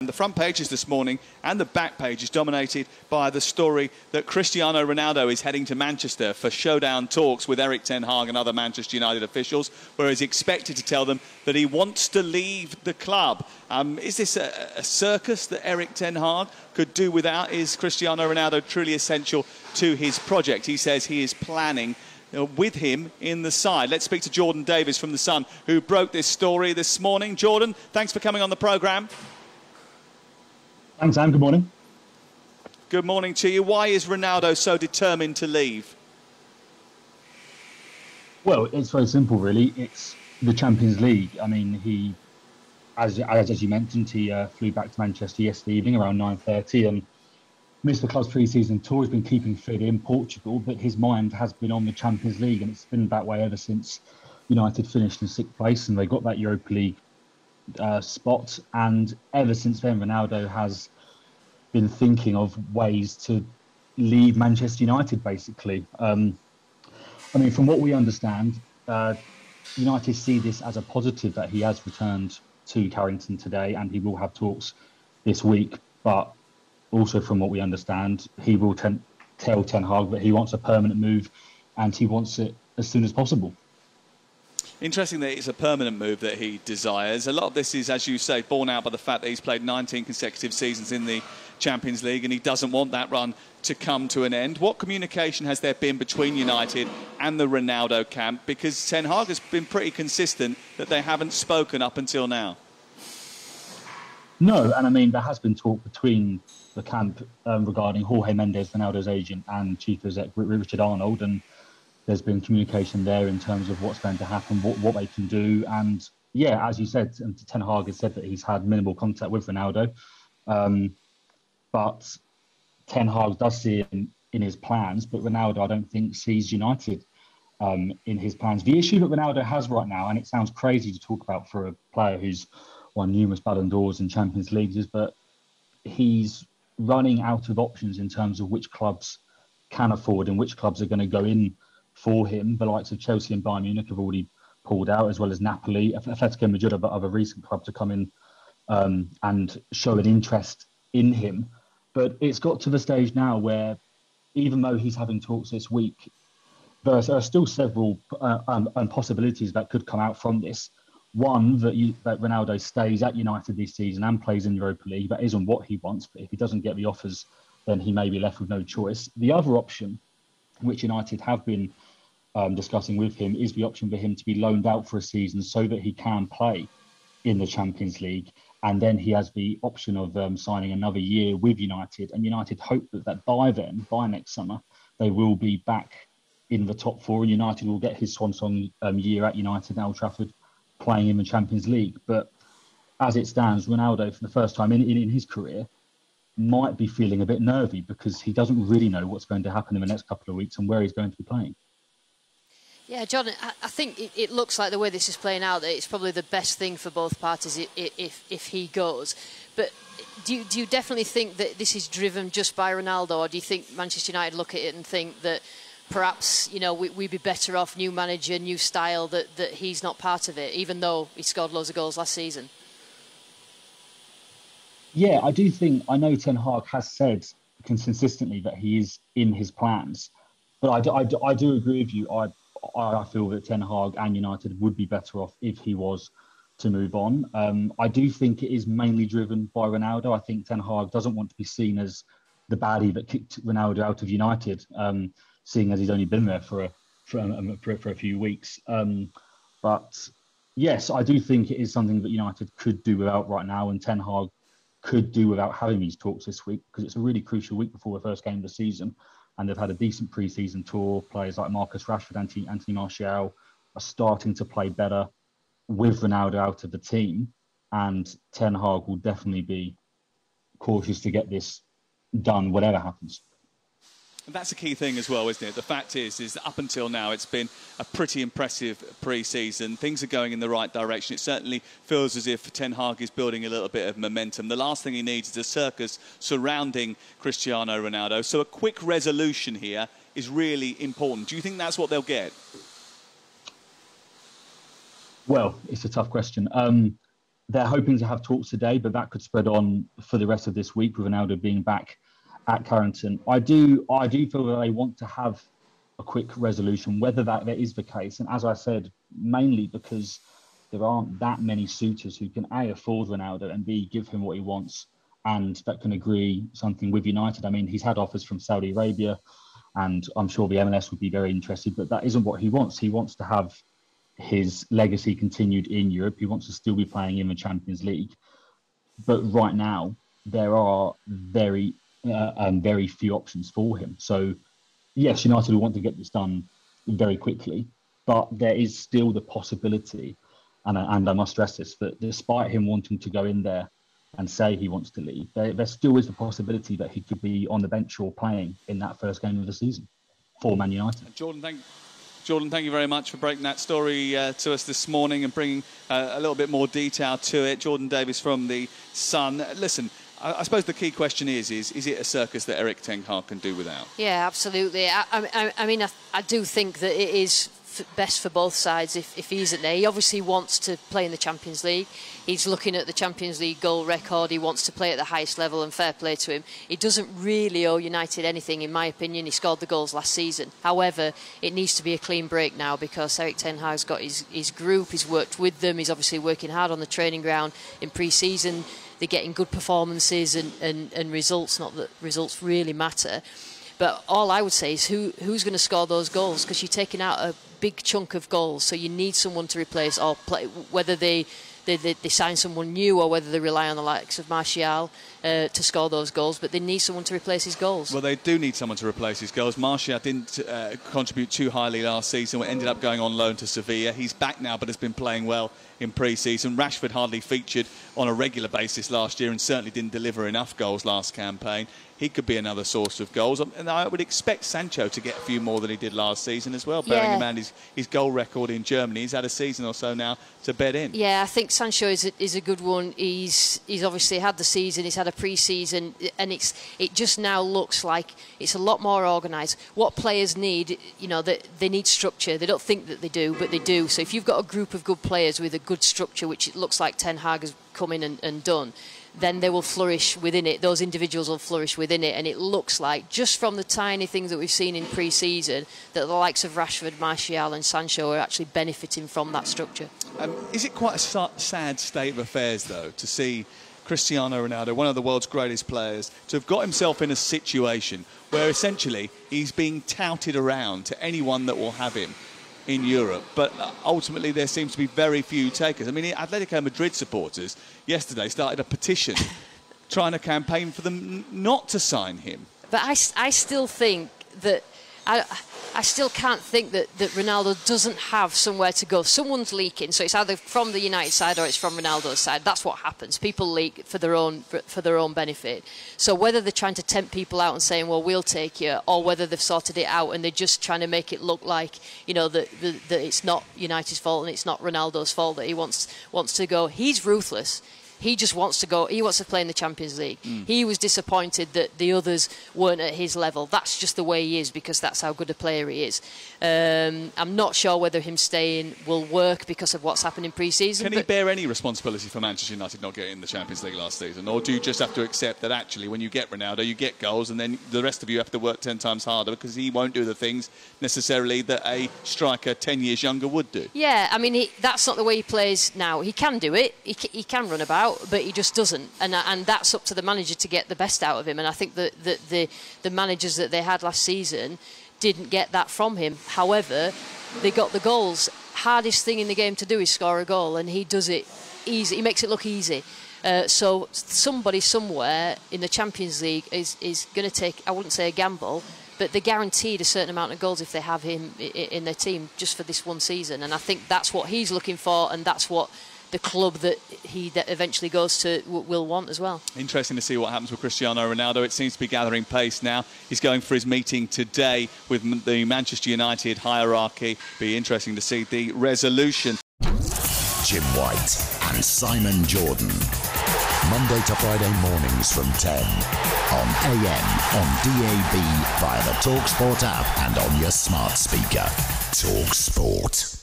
The front pages this morning and the back page is dominated by the story that Cristiano Ronaldo is heading to Manchester for showdown talks with Erik ten Hag and other Manchester United officials, where he's expected to tell them that he wants to leave the club. Is this a circus that Erik ten Hag could do without? Is Cristiano Ronaldo truly essential to his project? He says he is planning with him in the side. Let's speak to Jordan Davies from The Sun, who broke this story this morning. Jordan, thanks for coming on the programme. Thanks, Sam. Good morning. Good morning to you. Why is Ronaldo so determined to leave? Well, it's very simple, really. It's the Champions League. I mean, he, as you mentioned, he flew back to Manchester yesterday evening around 9:30 and missed the club's pre-season tour. He's been keeping fit in Portugal, but his mind has been on the Champions League, and it's been that way ever since United finished in 6th place and they got that Europa League spot. And ever since then, Ronaldo has been thinking of ways to leave Manchester United, basically. I mean, from what we understand, United see this as a positive that he has returned to Carrington today, and he will have talks this week. But also, from what we understand, he will tell Ten Hag that he wants a permanent move, and he wants it as soon as possible. Interesting that it's a permanent move that he desires. A lot of this is, as you say, borne out by the fact that he's played 19 consecutive seasons in the Champions League and he doesn't want that run to come to an end. What communication has there been between United and the Ronaldo camp? Because Ten Hag has been pretty consistent that they haven't spoken up until now. No, and I mean, there has been talk between the camp regarding Jorge Mendes, Ronaldo's agent, and Chief Exec Richard Arnold, and there's been communication there in terms of what's going to happen, what they can do. And yeah, as you said, Ten Hag has said that he's had minimal contact with Ronaldo. But Ten Hag does see it in his plans, but Ronaldo, I don't think, sees United in his plans. The issue that Ronaldo has right now, and it sounds crazy to talk about for a player who's won numerous Ballon d'Ors and Champions Leagues, is that he's running out of options in terms of which clubs can afford and which clubs are going to go in for him. The likes of Chelsea and Bayern Munich have already pulled out, as well as Napoli. Atletico Madrid are a recent club to come in and show an interest in him. But it's got to the stage now where, even though he's having talks this week, there are still several possibilities that could come out from this. One, that Ronaldo stays at United this season and plays in Europa League. That isn't what he wants, but if he doesn't get the offers, then he may be left with no choice. The other option, which United have been discussing with him, is the option for him to be loaned out for a season so that he can play in the Champions League. And then he has the option of signing another year with United. And United hope that by then, by next summer, they will be back in the top four and United will get his swan song year at United and Old Trafford playing in the Champions League. But as it stands, Ronaldo, for the first time in his career, might be feeling a bit nervy because he doesn't really know what's going to happen in the next couple of weeks and where he's going to be playing. Yeah, John, I think it looks like the way this is playing out that it's probably the best thing for both parties if he goes. But do you definitely think that this is driven just by Ronaldo, or do you think Manchester United look at it and think that perhaps, we'd be better off, new manager, new style, that he's not part of it, even though he scored loads of goals last season? Yeah, I do think, I know Ten Hag has said consistently that he is in his plans, but I do agree with you. I feel that Ten Hag and United would be better off if he was to move on. I do think it is mainly driven by Ronaldo. I think Ten Hag doesn't want to be seen as the baddie that kicked Ronaldo out of United, seeing as he's only been there for a few weeks. But yes, I do think it is something that United could do without right now, and Ten Hag could do without having these talks this week, because it's a really crucial week before the first game of the season. And they've had a decent pre-season tour. Players like Marcus Rashford, Anthony Martial are starting to play better with Ronaldo out of the team. And Ten Hag will definitely be cautious to get this done, whatever happens. And that's a key thing as well, isn't it? The fact is that up until now, it's been a pretty impressive pre-season. Things are going in the right direction. It certainly feels as if Ten Hag is building a little bit of momentum. The last thing he needs is a circus surrounding Cristiano Ronaldo. So a quick resolution here is really important. Do you think that's what they'll get? Well, it's a tough question. they're hoping to have talks today, but that could spread on for the rest of this week with Ronaldo being back at Carrington. I do feel that they want to have a quick resolution, whether that is the case. And as I said, mainly because there aren't that many suitors who can A, afford Ronaldo, and B, give him what he wants, and that can agree something with United. I mean, he's had offers from Saudi Arabia, and I'm sure the MLS would be very interested, but that isn't what he wants. He wants to have his legacy continued in Europe. He wants to still be playing in the Champions League. But right now, there are very few options for him. So, yes, United will want to get this done very quickly, but there is still the possibility, and I must stress this, that despite him wanting to go in there and say he wants to leave, there still is the possibility that he could be on the bench or playing in that first game of the season for Man United. Jordan, thank you very much for breaking that story to us this morning and bringing a little bit more detail to it. Jordan Davis from The Sun. Listen, I suppose the key question is it a circus that Erik ten Hag can do without? Yeah, absolutely. I mean, I do think that it is best for both sides if he isn't there. He obviously wants to play in the Champions League. He's looking at the Champions League goal record. He wants to play at the highest level, and fair play to him. He doesn't really owe United anything, in my opinion. He scored the goals last season. However, it needs to be a clean break now, because Erik ten Hag's got his group. He's worked with them. He's obviously working hard on the training ground in pre-season. They're getting good performances and results. Not that results really matter. But all I would say is who's going to score those goals? Because you're taking out a big chunk of goals, so you need someone to replace, or play, whether they sign someone new or whether they rely on the likes of Martial to score those goals, but they need someone to replace his goals. Well, they do need someone to replace his goals. Martial didn't contribute too highly last season. Ended up going on loan to Sevilla. He's back now, but has been playing well in pre-season. Rashford hardly featured on a regular basis last year and certainly didn't deliver enough goals last campaign. He could be another source of goals. And I would expect Sancho to get a few more than he did last season as well, bearing in mind his goal record in Germany. He's had a season or so now to bed in. Yeah, I think Sancho is a good one. He's obviously had the season, he's had a pre-season, and it just now looks like it's a lot more organised. What players need, they need structure. They don't think that they do, but they do. So if you've got a group of good players with a good structure, which it looks like Ten Hag has come in and done, then they will flourish within it. Those individuals will flourish within it. And it looks like, just from the tiny things that we've seen in pre-season, that the likes of Rashford, Martial and Sancho are actually benefiting from that structure. Is it quite a sad state of affairs, though, to see Cristiano Ronaldo, one of the world's greatest players, to have got himself in a situation where essentially he's being touted around to anyone that will have him in Europe, but ultimately there seems to be very few takers. I mean, Atletico Madrid supporters yesterday started a petition trying to campaign for them not to sign him. But I still think that I still can't think that Ronaldo doesn't have somewhere to go. Someone's leaking, so it's either from the United side or it's from Ronaldo's side. That's what happens. People leak for their own benefit. So whether they're trying to tempt people out and saying, well, we'll take you, or whether they've sorted it out and they're just trying to make it look like, that it's not United's fault and it's not Ronaldo's fault that he wants to go. He's ruthless. He just wants to go. He wants to play in the Champions League. He was disappointed that the others weren't at his level. That's just the way he is, because that's how good a player he is. I'm not sure whether him staying will work because of what's happened in pre-season. Can he bear any responsibility for Manchester United not getting the Champions League last season? Or do you just have to accept that actually when you get Ronaldo, you get goals, and then the rest of you have to work 10 times harder because he won't do the things necessarily that a striker 10 years younger would do? Yeah, I mean, that's not the way he plays now. He can do it. He can run about, but he just doesn't, and that's up to the manager to get the best out of him. And I think that the managers that they had last season didn't get that from him. However, they got the goals. Hardest thing in the game to do is score a goal, and he does it easy. He makes it look easy. So somebody somewhere in the Champions League is going to take, I wouldn't say a gamble, but they're guaranteed a certain amount of goals if they have him in their team just for this one season. And I think that's what he's looking for, and that's what the club that he eventually goes to will want as well. Interesting to see what happens with Cristiano Ronaldo. It seems to be gathering pace now. He's going for his meeting today with the Manchester United hierarchy. Be interesting to see the resolution. Jim White and Simon Jordan. Monday to Friday mornings from 10 on AM, on DAB, via the talkSPORT app and on your smart speaker. talkSPORT.